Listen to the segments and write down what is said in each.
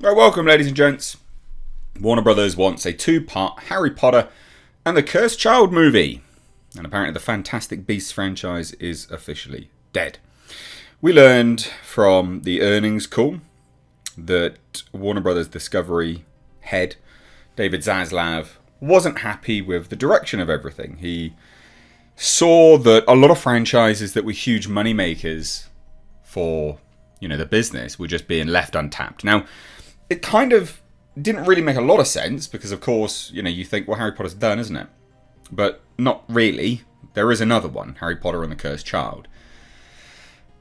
Right, welcome, ladies and gents. Warner Brothers wants a two-part Harry Potter and the Cursed Child movie. And apparently the Fantastic Beasts franchise is officially dead. We learned from the earnings call that Warner Brothers Discovery head, David Zaslav, wasn't happy with the direction of everything. He saw that a lot of franchises that were huge money makers for, the business were just being left untapped. Now, it kind of didn't really make a lot of sense because, of course, you think, well, Harry Potter's done, isn't it? But not really. There is another one, Harry Potter and the Cursed Child.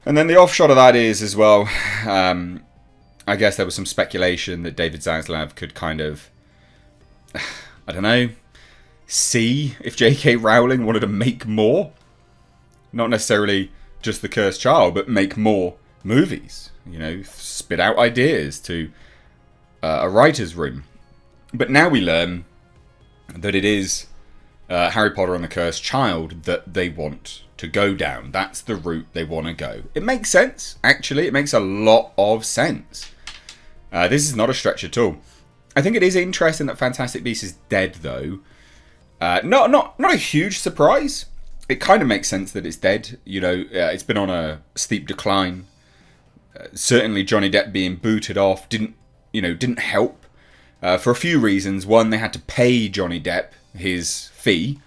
And then the offshot of that is, as well, I guess there was some speculation that David Zaslav could kind of, see if J.K. Rowling wanted to make more. Not necessarily just the Cursed Child, but make more movies. Spit out ideas to a writer's room. But now we learn that it is Harry Potter and the Cursed Child that they want to go down. That's the route they want to go. It makes sense, actually. It makes a lot of sense. This is not a stretch at all. I think it is interesting that Fantastic Beasts is dead, though. Not a huge surprise. It kind of makes sense that it's dead. It's been on a steep decline. Certainly Johnny Depp being booted off didn't help for a few reasons. One, they had to pay Johnny Depp his fee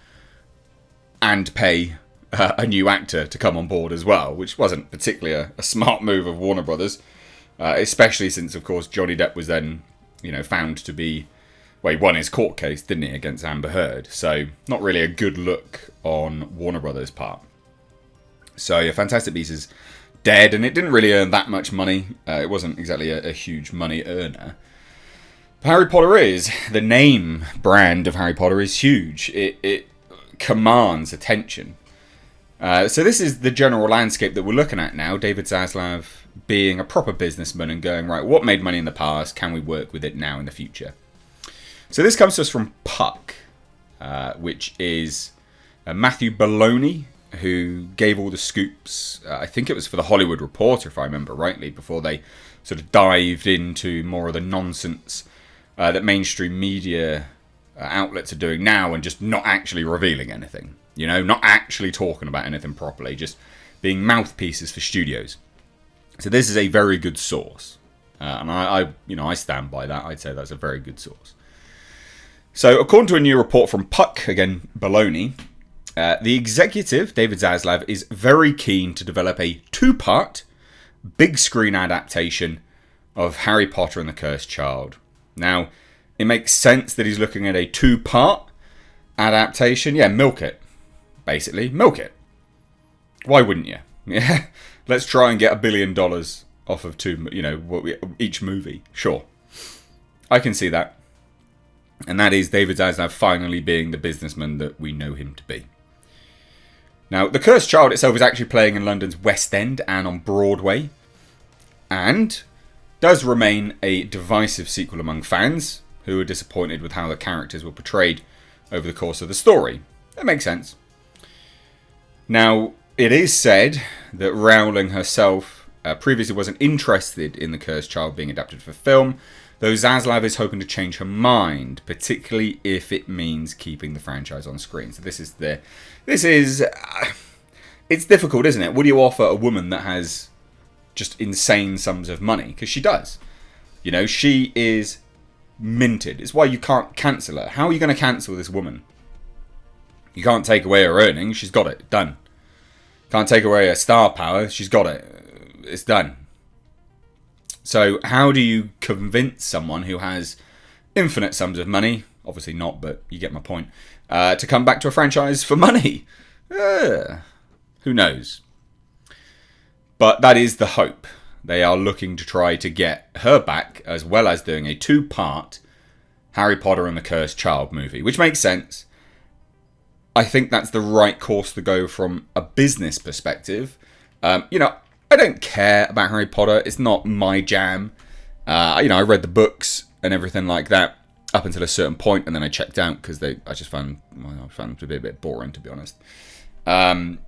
and pay a new actor to come on board as well, which wasn't particularly a smart move of Warner Brothers, especially since, of course, Johnny Depp was then, found to be, well, he won his court case, didn't he, against Amber Heard. So not really a good look on Warner Brothers' part. So yeah, Fantastic Beasts is dead, and it didn't really earn that much money. It wasn't exactly a huge money earner. Harry Potter is. The name brand of Harry Potter is huge. It commands attention. So this is the general landscape that we're looking at now. David Zaslav being a proper businessman and going, right, what made money in the past? Can we work with it now in the future? So this comes to us from Puck, which is Matthew Baloney, who gave all the scoops. I think it was for the Hollywood Reporter, if I remember rightly, before they sort of dived into more of the nonsense that mainstream media outlets are doing now and just not actually revealing anything. Not actually talking about anything properly, just being mouthpieces for studios. So this is a very good source. And I stand by that. I'd say that's a very good source. So according to a new report from Puck, again, Baloney, the executive, David Zaslav, is very keen to develop a two-part, big-screen adaptation of Harry Potter and the Cursed Child. Now, it makes sense that he's looking at a two-part adaptation. Yeah, milk it, basically. Milk it. Why wouldn't you? Yeah, let's try and get $1 billion off of each movie. Sure. I can see that. And that is David Zaslav finally being the businessman that we know him to be. Now, The Cursed Child itself is actually playing in London's West End and on Broadway, and does remain a divisive sequel among fans, who are disappointed with how the characters were portrayed over the course of the story. That makes sense. Now, it is said that Rowling herself previously wasn't interested in The Cursed Child being adapted for film, though Zaslav is hoping to change her mind, particularly if it means keeping the franchise on screen. So it's difficult, isn't it? Would you offer a woman that has just insane sums of money? Because she does. She is minted. It's why you can't cancel her. How are you going to cancel this woman? You can't take away her earnings. She's got it. Done. Can't take away her star power. She's got it. It's done. So how do you convince someone who has infinite sums of money, obviously not, but you get my point, to come back to a franchise for money? Who knows? But that is the hope. They are looking to try to get her back, as well as doing a two-part Harry Potter and the Cursed Child movie, which makes sense. I think that's the right course to go from a business perspective. I don't care about Harry Potter. It's not my jam. I read the books and everything like that up until a certain point, and then I checked out because I found them to be a bit boring, to be honest. And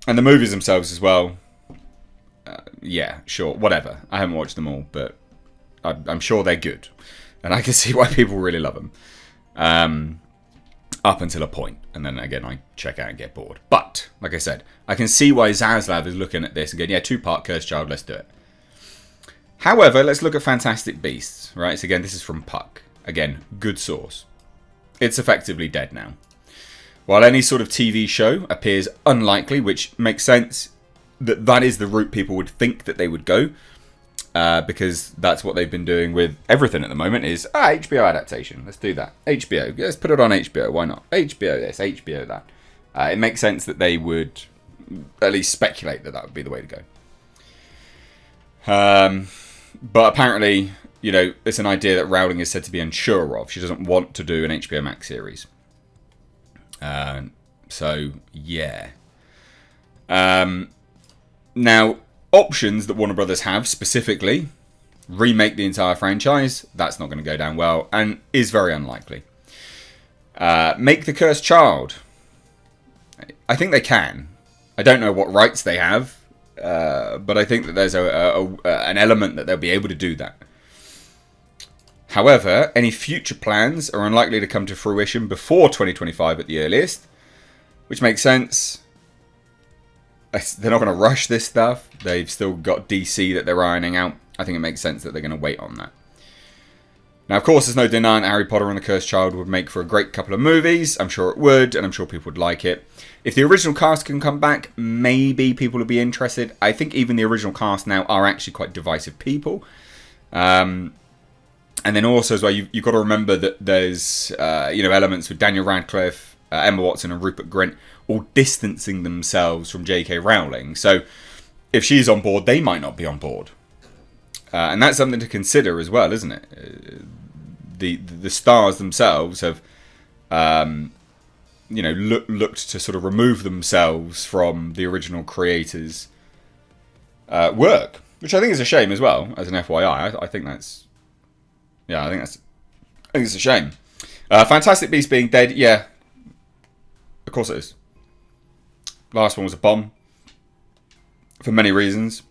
the movies themselves as well. Yeah, sure, whatever. I haven't watched them all, but I'm sure they're good. And I can see why people really love them. Up until a point. And then again, I check out and get bored. But, like I said, I can see why Zaslav is looking at this and going, yeah, 2-part Cursed Child, let's do it. However, let's look at Fantastic Beasts, right? So again, this is from Puck. Again, good source. It's effectively dead now. While any sort of TV show appears unlikely, which makes sense, that is the route people would think that they would go. Because that's what they've been doing with everything at the moment is, HBO adaptation. Let's do that. HBO. Let's put it on HBO. Why not? HBO this, HBO that. It makes sense that they would at least speculate that would be the way to go. But apparently, you know, it's an idea that Rowling is said to be unsure of. She doesn't want to do an HBO Max series. So, yeah. Now, options that Warner Brothers have specifically, remake the entire franchise, that's not going to go down well and is very unlikely. Make the Cursed Child. I think they can. I don't know what rights they have, but I think that there's an element that they'll be able to do that. However, any future plans are unlikely to come to fruition before 2025 at the earliest, which makes sense. They're not going to rush this stuff. They've still got DC that they're ironing out. I think it makes sense that they're going to wait on that. Now, of course, there's no denying that Harry Potter and the Cursed Child would make for a great couple of movies. I'm sure it would, and I'm sure people would like it. If the original cast can come back, maybe people would be interested. I think even the original cast now are actually quite divisive people. And then also as well, you've got to remember that there's elements with Daniel Radcliffe, Emma Watson and Rupert Grint all distancing themselves from J.K. Rowling. So if she's on board, they might not be on board. And that's something to consider as well, isn't it? The stars themselves have looked to sort of remove themselves from the original creators' work, which I think is a shame as well. As an FYI, I think it's a shame. Fantastic Beasts being dead, yeah, of course it is. Last one was a bomb for many reasons,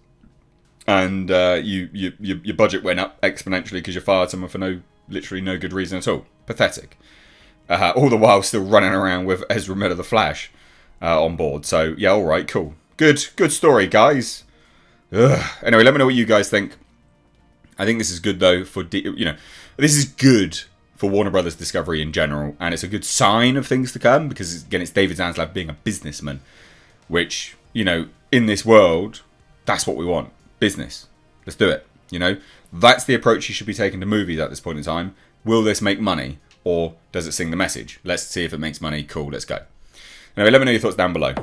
and your budget went up exponentially because you fired someone for literally no good reason at all. Pathetic. All the while still running around with Ezra Miller the Flash on board. So yeah, all right, cool, good story, guys. Ugh. Anyway, let me know what you guys think. I think this is good though this is good for Warner Brothers Discovery in general, and it's a good sign of things to come because again, it's David Zaslav being a businessman, which in this world, that's what we want. Business. Let's do it. That's the approach you should be taking to movies at this point in time. Will this make money, or does it sing the message? Let's see if it makes money. Cool, let's go. Anyway, let me know your thoughts down below.